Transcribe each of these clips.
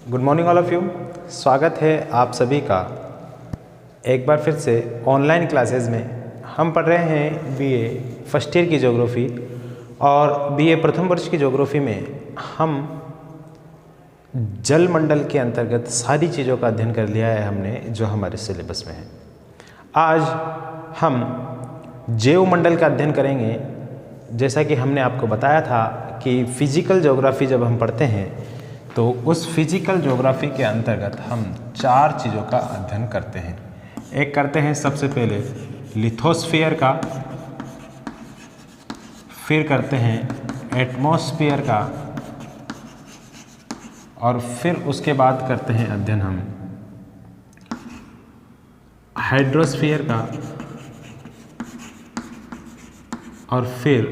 Good morning all of you. स्वागत है आप सभी का एक बार फिर से ऑनलाइन क्लासेस में। हम पढ़ रहे हैं बीए फर्स्ट ईयर की ज्योग्राफी और बीए प्रथम वर्ष की ज्योग्राफी में हम जल मंडल के अंतर्गत सारी चीज़ों का अध्ययन कर लिया है हमने जो हमारे सिलेबस में है। आज हम जैव मंडल का अध्ययन करेंगे। जैसा कि हमने आपको बताया था कि फिजिकल ज्योग्राफी जब हम पढ़ते हैं तो उस फिजिकल ज्योग्राफी के अंतर्गत हम चार चीज़ों का अध्ययन करते हैं। एक करते हैं सबसे पहले लिथोस्फीयर का, फिर करते हैं एटमॉस्फेयर का और फिर उसके बाद करते हैं अध्ययन हम हाइड्रोस्फीयर का और फिर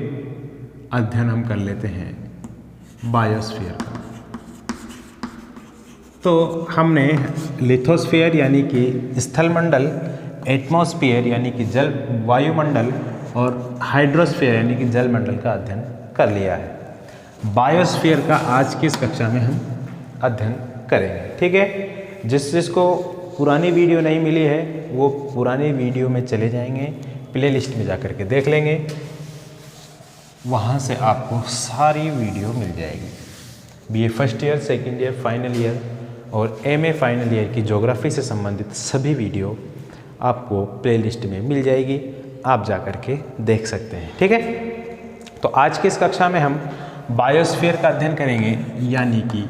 अध्ययन हम कर लेते हैं बायोस्फीयर का। तो हमने लिथोस्फीयर यानी कि स्थलमंडल, एटमॉस्फेयर यानी कि जल वायुमंडल और हाइड्रोस्फीयर यानी कि जल मंडल का अध्ययन कर लिया है। बायोस्फीयर का आज की इस कक्षा में हम अध्ययन करेंगे। ठीक है, जिसको पुरानी वीडियो नहीं मिली है वो पुरानी वीडियो में चले जाएंगे, प्लेलिस्ट में जा कर के देख लेंगे, वहाँ से आपको सारी वीडियो मिल जाएगी। BA first year, second year, final year और एमए फाइनल ईयर की ज्योग्राफी से संबंधित सभी वीडियो आपको प्लेलिस्ट में मिल जाएगी, आप जा कर के देख सकते हैं। ठीक है, तो आज की इस कक्षा में हम बायोस्फीयर का अध्ययन करेंगे यानी कि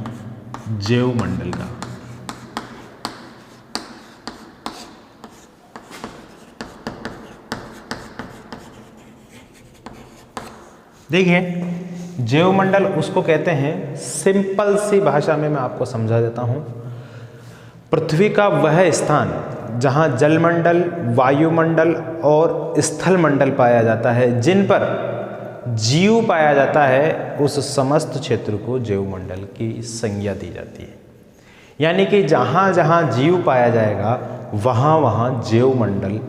जैव मंडल का। देखिए, जैव मंडल उसको कहते हैं, सिंपल सी भाषा में मैं आपको समझा देता हूँ, पृथ्वी का वह स्थान जहाँ जलमंडल, वायुमंडल और स्थलमंडल पाया जाता है, जिन पर जीव पाया जाता है, उस समस्त क्षेत्र को जैव मंडल की संज्ञा दी जाती है। यानी कि जहाँ जहाँ जीव पाया जाएगा वहाँ वहाँ जैव मंडल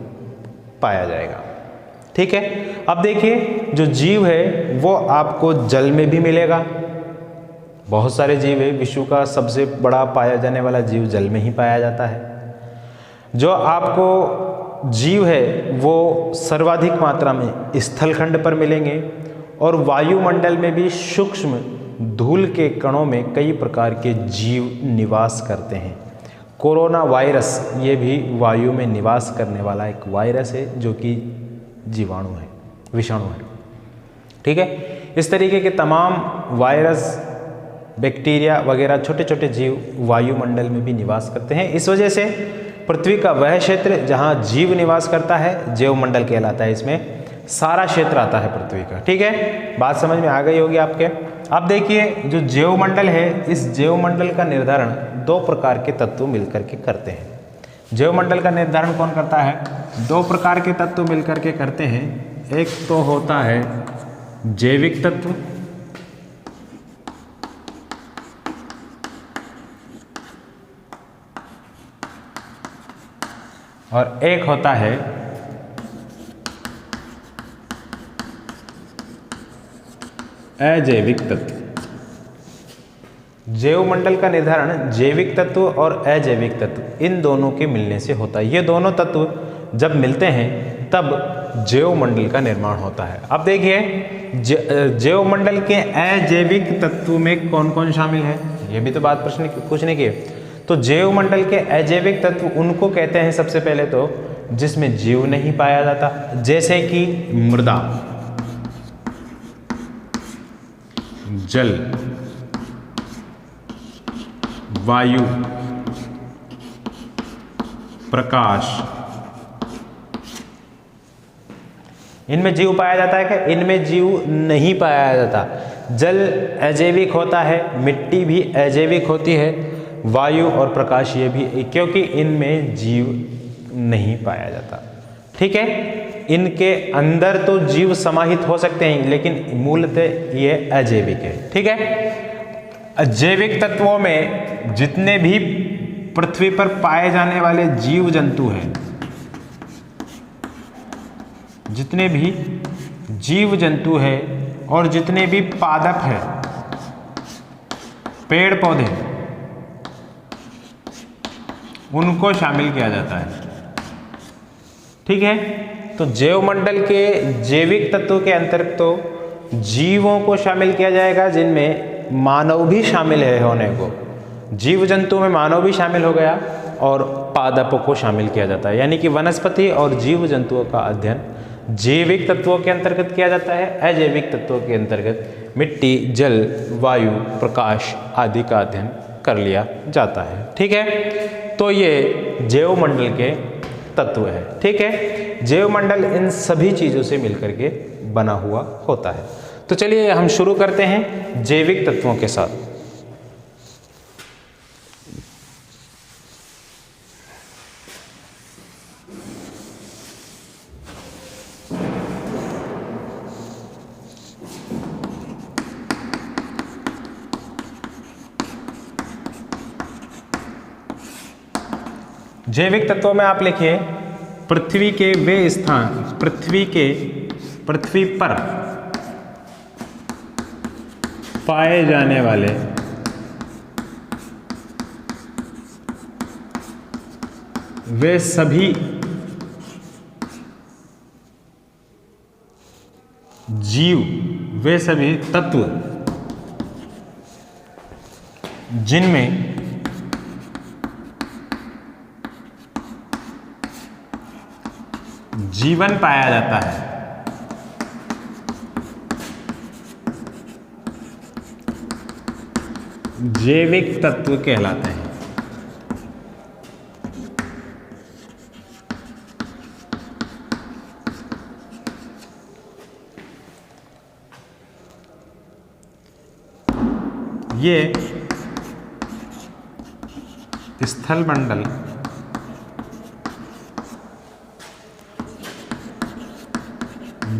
पाया जाएगा। ठीक है, अब देखिए, जो जीव है वो आपको जल में भी मिलेगा। बहुत सारे जीव है, विश्व का सबसे बड़ा पाया जाने वाला जीव जल में ही पाया जाता है। जो आपको जीव है वो सर्वाधिक मात्रा में स्थलखंड पर मिलेंगे और वायुमंडल में भी सूक्ष्म धूल के कणों में कई प्रकार के जीव निवास करते हैं। कोरोना वायरस ये भी वायु में निवास करने वाला एक वायरस है जो कि जीवाणु है, विषाणु है। ठीक है, इस तरीके के तमाम वायरस, बैक्टीरिया वगैरह छोटे छोटे जीव वायुमंडल में भी निवास करते हैं। इस वजह से पृथ्वी का वह क्षेत्र जहाँ जीव निवास करता है जैव मंडल कहलाता है। इसमें सारा क्षेत्र आता है पृथ्वी का। ठीक है, बात समझ में आ गई होगी आपके। अब देखिए, जो जैव मंडल है, इस जैव मंडल का निर्धारण दो प्रकार के तत्व मिलकर के करते हैं। जैव मंडल का निर्धारण कौन करता है? दो प्रकार के तत्व मिलकर के करते हैं। एक तो होता है जैविक तत्व और एक होता है अजैविक तत्व। जैव मंडल का निर्धारण जैविक तत्व और अजैविक तत्व इन दोनों के मिलने से होता है। ये दोनों तत्व जब मिलते हैं तब जैव मंडल का निर्माण होता है। अब देखिए, जैव मंडल के अजैविक तत्व में कौन कौन शामिल है, ये भी तो बात प्रश्न पूछने की है। तो जैव मंडल के अजैविक तत्व उनको कहते हैं सबसे पहले तो जिसमें जीव नहीं पाया जाता, जैसे कि मृदा, जल, वायु, प्रकाश। इनमें जीव पाया जाता है क्या? इनमें जीव नहीं पाया जाता। जल अजैविक होता है, मिट्टी भी अजैविक होती है, वायु और प्रकाश ये भी, क्योंकि इनमें जीव नहीं पाया जाता। ठीक है, इनके अंदर तो जीव समाहित हो सकते हैं लेकिन मूलतः ये अजैविक है। ठीक है, जैविक तत्वों में जितने भी पृथ्वी पर पाए जाने वाले जीव जंतु हैं, जितने भी जीव जंतु हैं और जितने भी पादप हैं, पेड़ पौधे, उनको शामिल किया जाता है। ठीक है, तो जैवमंडल के जैविक तत्वों के अंतर्गत तो जीवों को शामिल किया जाएगा, जिनमें मानव भी शामिल है होने को। जीव जंतु में मानव भी शामिल हो गया, और पादपों को शामिल किया जाता है। यानी कि वनस्पति और जीव जंतुओं का अध्ययन जैविक तत्वों के अंतर्गत किया जाता है। अजैविक तत्वों के अंतर्गत मिट्टी, जल, वायु, प्रकाश आदि का अध्ययन कर लिया जाता है। ठीक है, तो ये जैवमंडल के तत्व है। ठीक है, जैवमंडल इन सभी चीज़ों से मिलकर के बना हुआ होता है। तो चलिए हम शुरू करते हैं जैविक तत्वों के साथ। जैविक तत्वों में आप लिखिए पृथ्वी के वे स्थान, पृथ्वी पर पाए जाने वाले वे सभी जीव, वे सभी तत्व जिनमें जीवन पाया जाता है, जैविक तत्व कहलाते हैं। ये स्थल मंडल,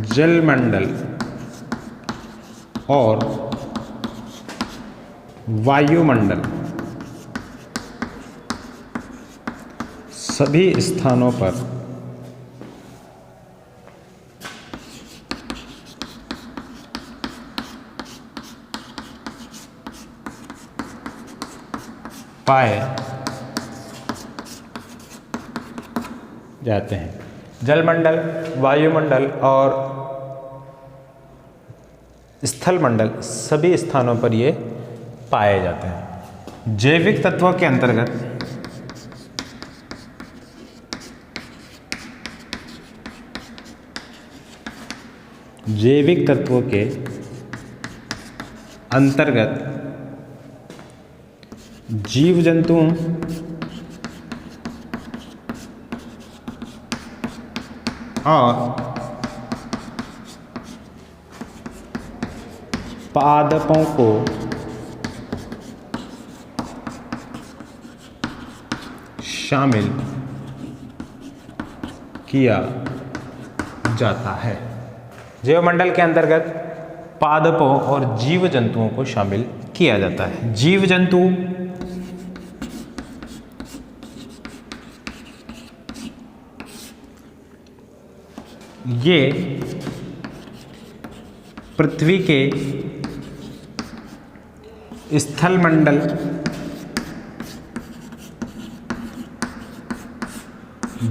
जल मंडल और वायुमंडल सभी स्थानों पर पाए जाते हैं। जलमंडल, वायुमंडल और स्थल मंडल सभी स्थानों पर ये पाए जाते हैं। जैविक तत्वों के अंतर्गत जैविक तत्वों के अंतर्गत जीव जंतुओं और पादपों को शामिल किया जाता है। जैवमंडल के अंतर्गत पादपों और जीव जंतुओं को शामिल किया जाता है। जीव जंतु ये पृथ्वी के स्थल मंडल,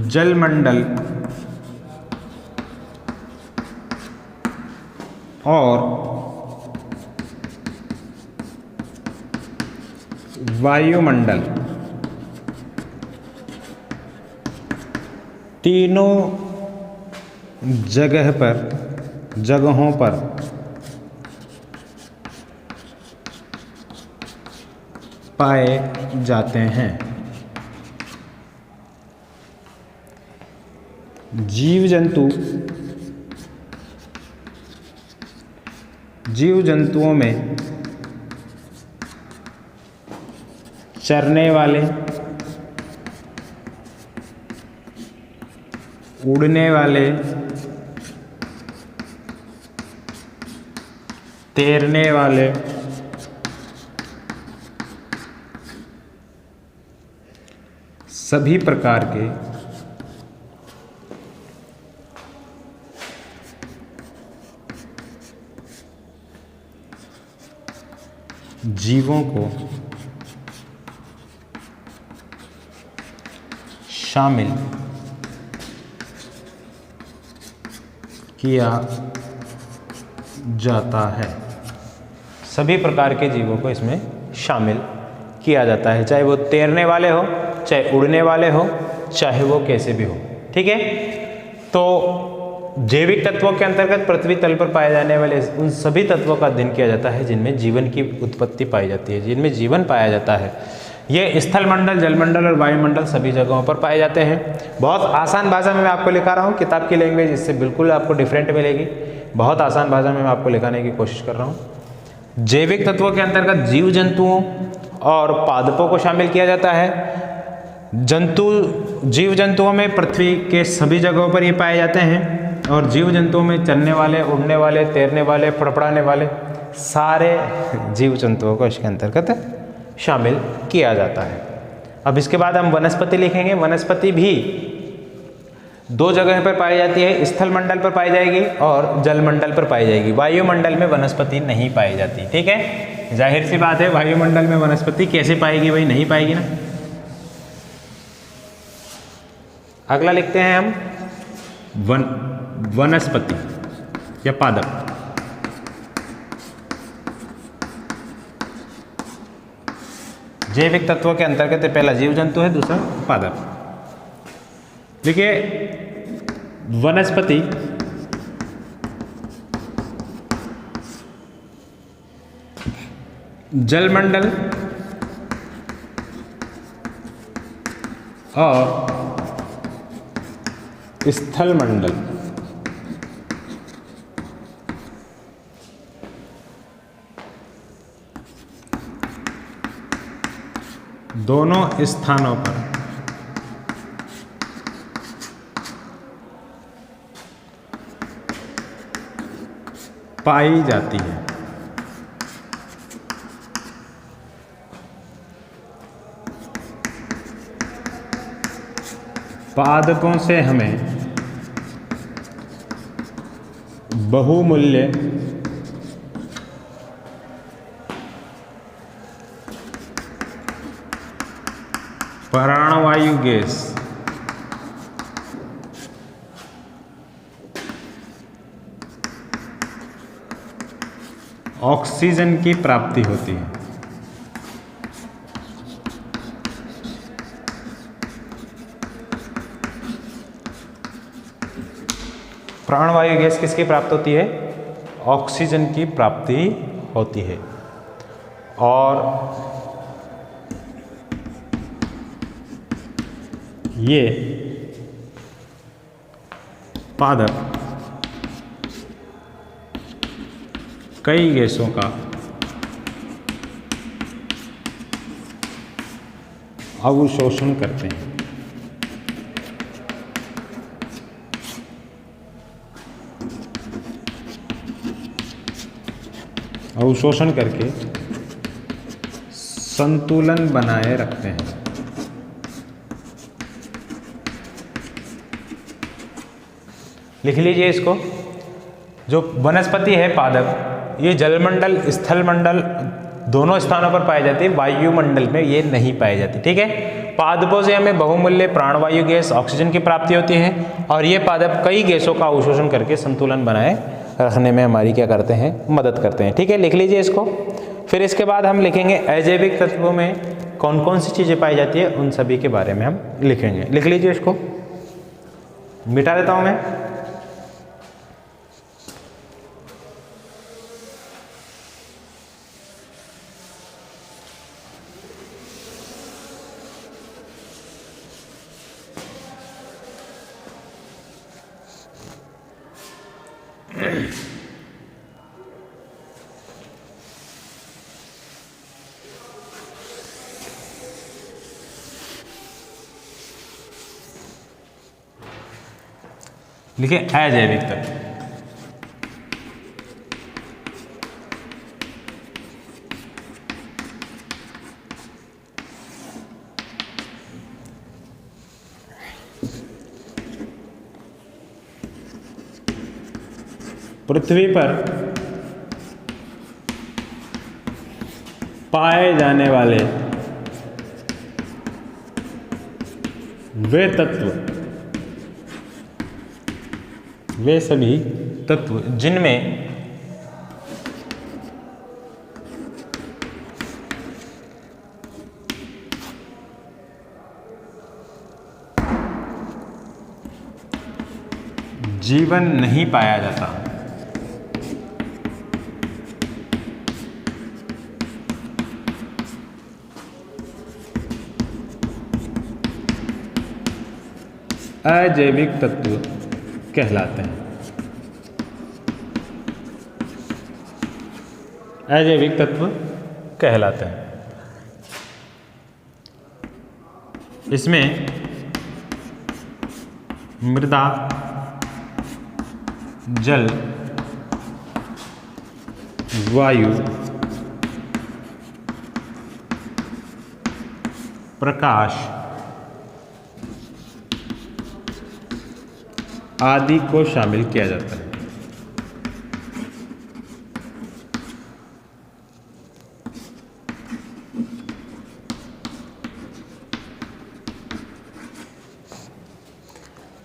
जल मंडल और वायुमंडल तीनों जगहों पर पाए जाते हैं। जीव जंतुओं में चरने वाले, उड़ने वाले, तैरने वाले, सभी प्रकार के जीवों को शामिल किया जाता है। सभी प्रकार के जीवों को इसमें शामिल किया जाता है, चाहे वो तैरने वाले हो, चाहे उड़ने वाले हो, चाहे वो कैसे भी हो। ठीक है, तो जैविक तत्वों के अंतर्गत पृथ्वी तल पर पाए जाने वाले उन सभी तत्वों का अध्ययन किया जाता है जिनमें जीवन की उत्पत्ति पाई जाती है, जिनमें जीवन पाया जाता है। ये स्थल मंडल, जलमंडल और वायुमंडल सभी जगहों पर पाए जाते हैं। बहुत आसान भाषा में मैं आपको लिखा रहा हूँ, किताब की लैंग्वेज इससे बिल्कुल आपको डिफरेंट मिलेगी। बहुत आसान भाषा में मैं आपको लिखाने की कोशिश कर रहा हूँ। जैविक तत्वों के अंतर्गत जीव जंतुओं और पादपों को शामिल किया जाता है। जीव जंतुओं में पृथ्वी के सभी जगहों पर ये पाए जाते हैं, और जीव जंतुओं में चलने वाले, उड़ने वाले, तैरने वाले, फड़फड़ाने वाले सारे जीव जंतुओं को इसके अंतर्गत शामिल किया जाता है। अब इसके बाद हम वनस्पति लिखेंगे। वनस्पति भी दो जगह पर पाई जाती है, स्थल मंडल पर पाई जाएगी और जलमंडल पर पाई जाएगी। वायुमंडल में वनस्पति नहीं पाई जाती। ठीक है, जाहिर सी बात है, वायुमंडल में वनस्पति कैसे पाएगी भाई, नहीं पाएगी ना। अगला लिखते हैं हम वनस्पति या पादप। जैविक तत्वों के अंतर्गत पहला जीव जंतु है, दूसरा पादप। देखिए, वनस्पति जलमंडल और स्थल मंडल दोनों स्थानों पर पाई जाती है। पादपों से हमें बहुमूल्य प्राणवायु गैस ऑक्सीजन की प्राप्ति होती है। प्राणवायु गैस किसकी प्राप्त होती है? ऑक्सीजन की प्राप्ति होती है। और ये पादप कई गैसों का अवशोषण करते हैं। अवशोषण करके संतुलन बनाए रखते हैं। लिख लीजिए इसको। जो वनस्पति है पादप, ये जलमंडल, स्थल मंडल दोनों स्थानों पर पाई जाती है, वायुमंडल में ये नहीं पाई जाती। ठीक है, पादपों से हमें बहुमूल्य प्राणवायु गैस ऑक्सीजन की प्राप्ति होती है, और ये पादप कई गैसों का अवशोषण करके संतुलन बनाए रखने में हमारी क्या करते हैं? मदद करते हैं। ठीक है, लिख लीजिए इसको। फिर इसके बाद हम लिखेंगे अजैविक तत्वों में कौन कौन सी चीज़ें पाई जाती है, उन सभी के बारे में हम लिखेंगे। लिख लीजिए इसको, मिटा देता हूँ मैं। लिखिए अजैविक तत्व। पृथ्वी पर पाए जाने वाले वे सभी तत्व जिनमें जीवन नहीं पाया जाता। अजैविक तत्व कहलाते हैं। अजैविक तत्व कहलाते हैं। इसमें मृदा, जल, वायु, प्रकाश आदि को शामिल किया जाता है।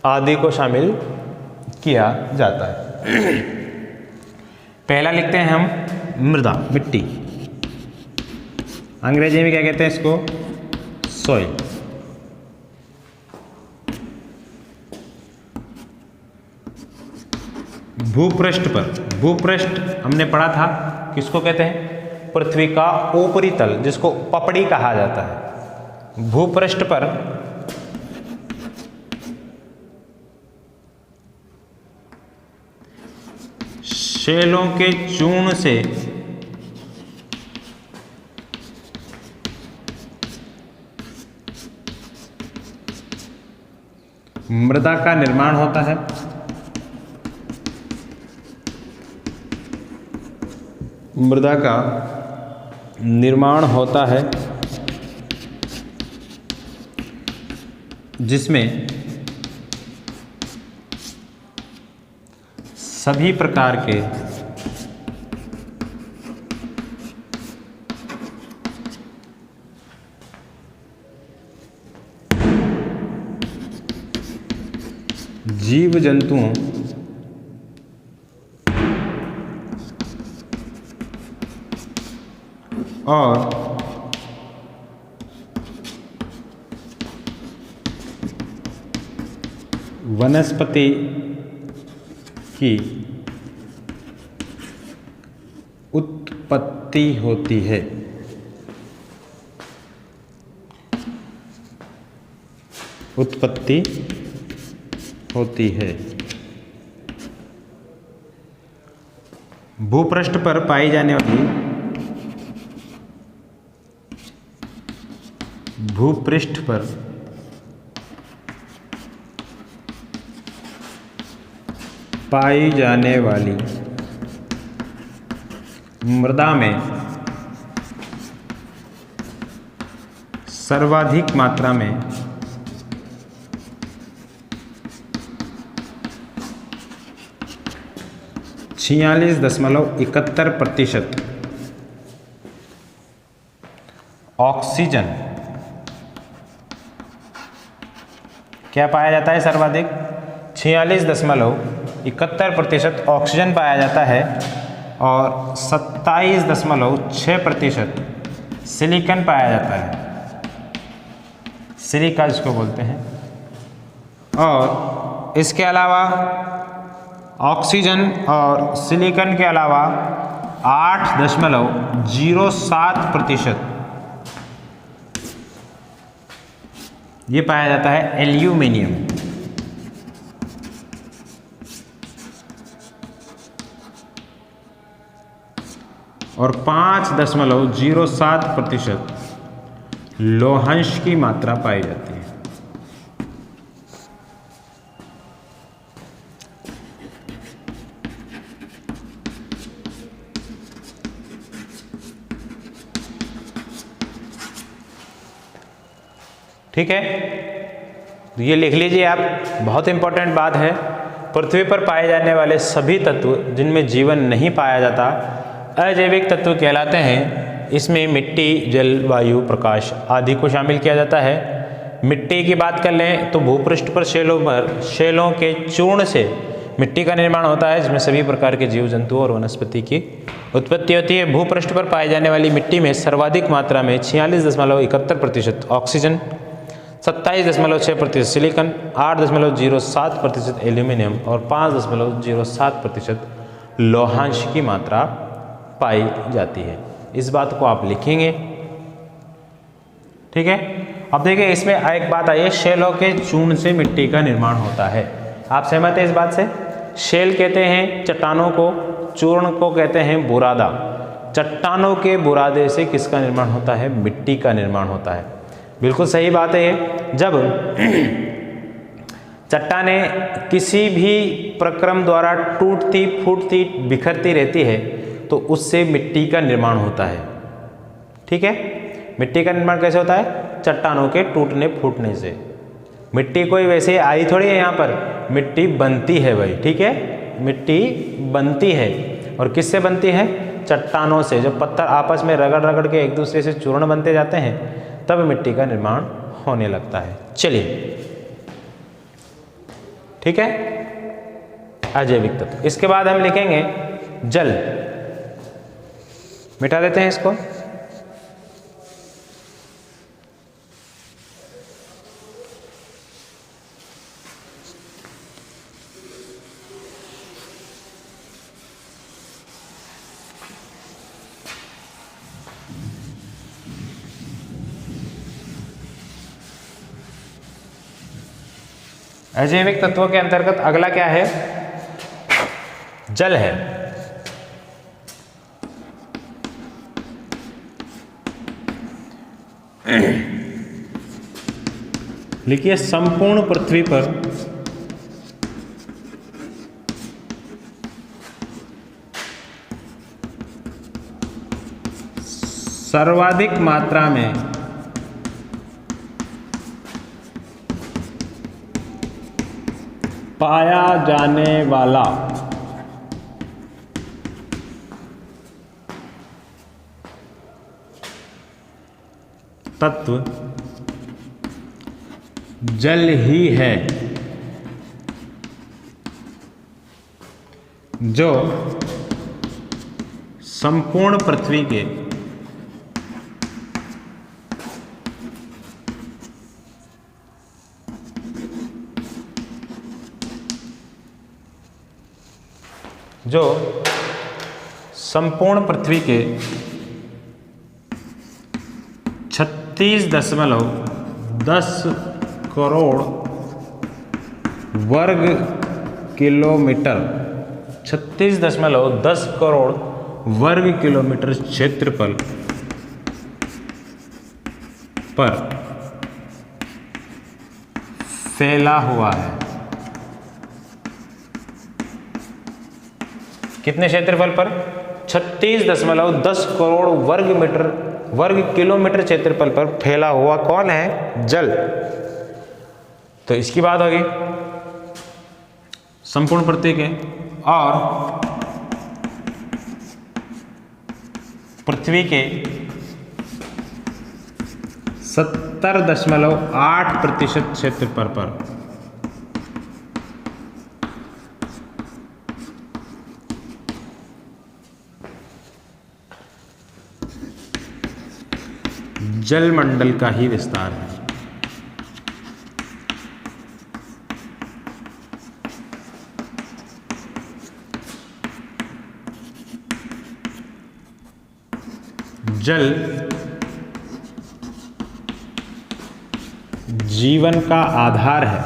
आदि को शामिल किया जाता है। पहला लिखते हैं हम मृदा, मिट्टी। अंग्रेजी में क्या कहते हैं इसको? सॉइल। भूपृष्ठ पर, भूपृष्ठ हमने पढ़ा था किसको कहते हैं? पृथ्वी का ऊपरी तल, जिसको पपड़ी कहा जाता है। भूपृष्ठ पर शैलों के चूर्ण से मृदा का निर्माण होता है। मृदा का निर्माण होता है जिसमें सभी प्रकार के जीव जंतुओं और वनस्पति की उत्पत्ति होती है। उत्पत्ति होती है। भूपृष्ठ पर पाई जाने वाली भूपृष्ठ पर पाई जाने वाली मृदा में सर्वाधिक मात्रा में (46.71% ऑक्सीजन क्या पाया जाता है? सर्वाधिक 46.71% ऑक्सीजन पाया जाता है और 27.6% सिलिकॉन पाया जाता है। सिलिका जिसको बोलते हैं। और इसके अलावा ऑक्सीजन और सिलिकॉन के अलावा 8.07% ये पाया जाता है एल्यूमिनियम। और 5.07% लोहांश की मात्रा पाई जाती है। ठीक है, तो ये लिख लीजिए आप, बहुत इंपॉर्टेंट बात है। पृथ्वी पर पाए जाने वाले सभी तत्व जिनमें जीवन नहीं पाया जाता अजैविक तत्व कहलाते हैं। इसमें मिट्टी, जल, वायु, प्रकाश आदि को शामिल किया जाता है। मिट्टी की बात कर लें तो भूपृष्ठ पर शैलों के चूर्ण से मिट्टी का निर्माण होता है, जिसमें सभी प्रकार के जीव जंतुओं और वनस्पति की उत्पत्ति होती है। भूपृष्ठ पर पाई जाने वाली मिट्टी में सर्वाधिक मात्रा में 46.71% ऑक्सीजन, 27.6% सिलिकॉन, 8.07% एल्यूमिनियम और 5.07% लौहांश की मात्रा पाई जाती है। इस बात को आप लिखेंगे, ठीक है। अब देखिए इसमें एक बात आई है, शैलों के चूर्ण से मिट्टी का निर्माण होता है। आप सहमत हैं इस बात से? शैल कहते हैं चट्टानों को, चूर्ण को कहते हैं बुरादा। चट्टानों के बुरादे से किसका निर्माण होता है? मिट्टी का निर्माण होता है। बिल्कुल सही बात है ये। जब चट्टानें किसी भी प्रक्रम द्वारा टूटती फूटती बिखरती रहती है तो उससे मिट्टी का निर्माण होता है, ठीक है। मिट्टी का निर्माण कैसे होता है? चट्टानों के टूटने फूटने से। मिट्टी कोई वैसे आई थोड़ी है, यहाँ पर मिट्टी बनती है भाई, ठीक है। मिट्टी बनती है और किससे बनती है? चट्टानों से। जब पत्थर आपस में रगड़ रगड़ के एक दूसरे से चूर्ण बनते जाते हैं तब मिट्टी का निर्माण होने लगता है। चलिए, ठीक है, अजैविक तत्व। इसके बाद हम लिखेंगे जल। मिटा देते हैं इसको। अजैविक तत्वों के अंतर्गत अगला क्या है? जल है। लिखिए संपूर्ण पृथ्वी पर सर्वाधिक मात्रा में पाया जाने वाला तत्व जल ही है, जो संपूर्ण पृथ्वी के के 36.10 करोड़ वर्ग किलोमीटर 36.10 करोड़ वर्ग किलोमीटर क्षेत्रफल पर फैला हुआ है। कितने क्षेत्रफल पर? 36.10 करोड़ वर्ग किलोमीटर क्षेत्रफल पर फैला हुआ कौन है? जल। तो इसकी बात होगी संपूर्ण पृथ्वी के, और पृथ्वी के 70.8% क्षेत्रफल पर जलमंडल का ही विस्तार है। जल जीवन का आधार है।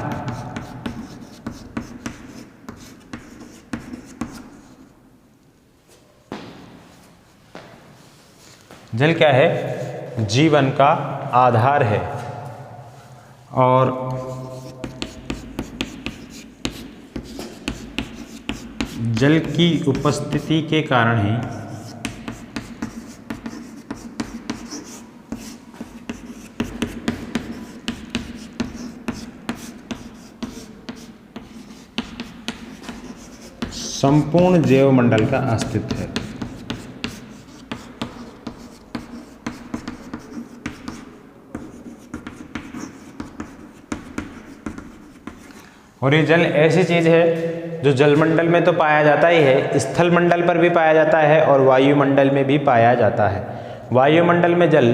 जल क्या है? जीवन का आधार है, और जल की उपस्थिति के कारण ही संपूर्ण जैवमंडल का अस्तित्व है। और ये जल ऐसी चीज़ है जो जलमंडल में तो पाया जाता ही है, स्थल मंडल पर भी पाया जाता है और वायुमंडल में भी पाया जाता है। वायुमंडल में जल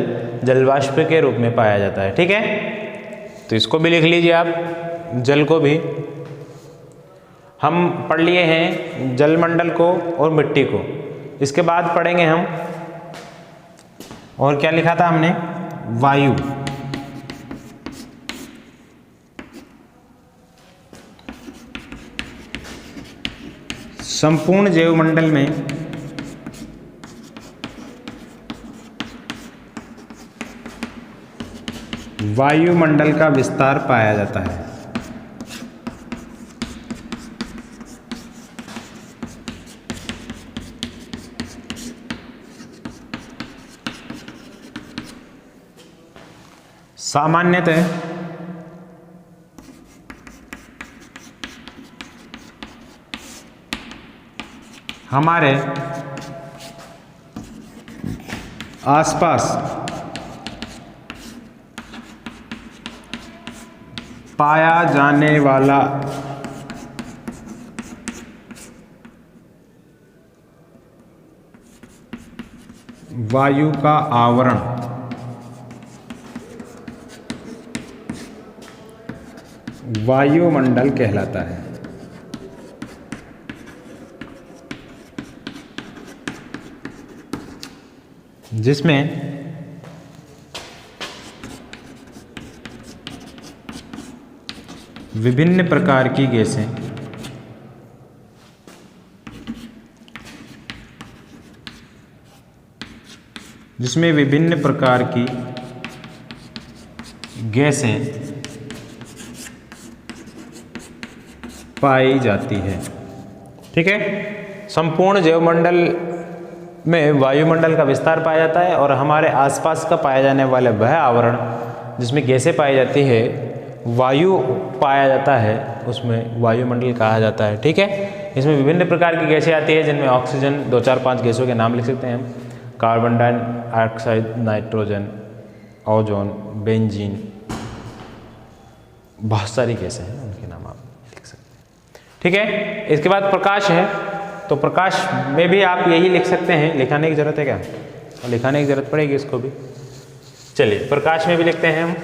जलवाष्प के रूप में पाया जाता है। ठीक है, तो इसको भी लिख लीजिए आप, जल को भी। हम पढ़ लिए हैं जलमंडल को और मिट्टी को। इसके बाद पढ़ेंगे हम, और क्या लिखा था हमने, वायु। संपूर्ण जैवमंडल में वायुमंडल का विस्तार पाया जाता है। सामान्यतः हमारे आसपास पाया जाने वाला वायु का आवरण वायुमंडल कहलाता है। जिसमें विभिन्न प्रकार की गैसें पाई जाती है। ठीक है, संपूर्ण जैवमंडल में वायुमंडल का विस्तार पाया जाता है और हमारे आसपास का पाया जाने वाला वह आवरण जिसमें गैसें पाई जाती है, वायु पाया जाता है, उसमें वायुमंडल कहा जाता है। ठीक है, इसमें विभिन्न प्रकार की गैसें आती है, जिनमें ऑक्सीजन, 2 4 5 गैसों के नाम लिख सकते हैं हम, carbon dioxide, nitrogen, ozone, benzene, बहुत सारी गैसें हैं, उनके नाम आप लिख सकते हैं। ठीक है, इसके बाद प्रकाश है, तो प्रकाश में भी आप यही लिख सकते हैं। लिखाने की जरूरत है क्या? लिखाने की जरूरत पड़ेगी इसको भी। चलिए, प्रकाश में भी लिखते हैं हम।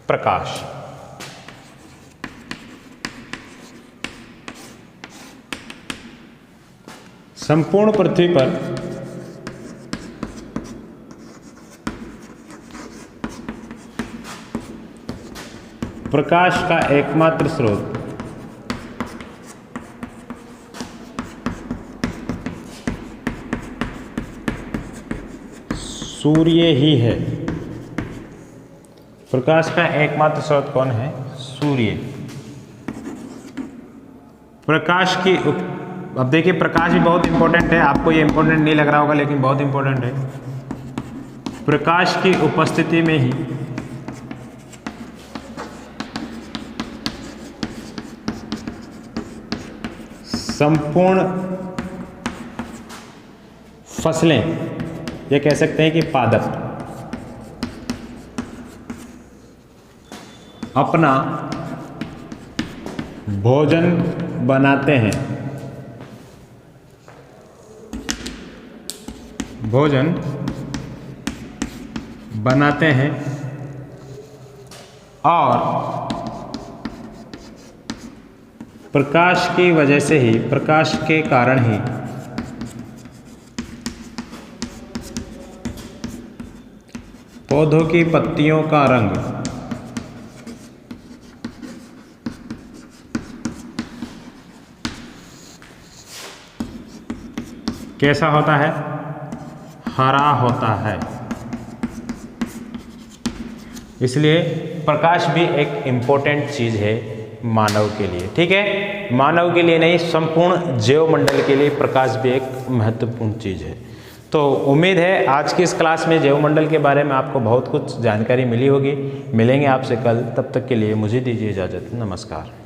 प्रकाश संपूर्ण पृथ्वी पर प्रकाश का एकमात्र स्रोत सूर्य ही है। प्रकाश का एकमात्र स्रोत कौन है? सूर्य। प्रकाश की अब देखिए, प्रकाश भी बहुत इंपॉर्टेंट है। आपको ये इंपॉर्टेंट नहीं लग रहा होगा, लेकिन बहुत इंपॉर्टेंट है। प्रकाश की उपस्थिति में ही संपूर्ण फसलें, ये कह सकते हैं कि पादप अपना भोजन बनाते हैं। भोजन बनाते हैं और प्रकाश की वजह से ही, प्रकाश के कारण ही पौधों की पत्तियों का रंग कैसा होता है? हरा होता है। इसलिए प्रकाश भी एक इम्पोर्टेंट चीज़ है मानव के लिए। ठीक है, मानव के लिए नहीं, संपूर्ण जैवमंडल के लिए प्रकाश भी एक महत्वपूर्ण चीज़ है। तो उम्मीद है आज की इस क्लास में जैवमंडल के बारे में आपको बहुत कुछ जानकारी मिली होगी। मिलेंगे आपसे कल, तब तक के लिए मुझे दीजिए इजाज़त। नमस्कार।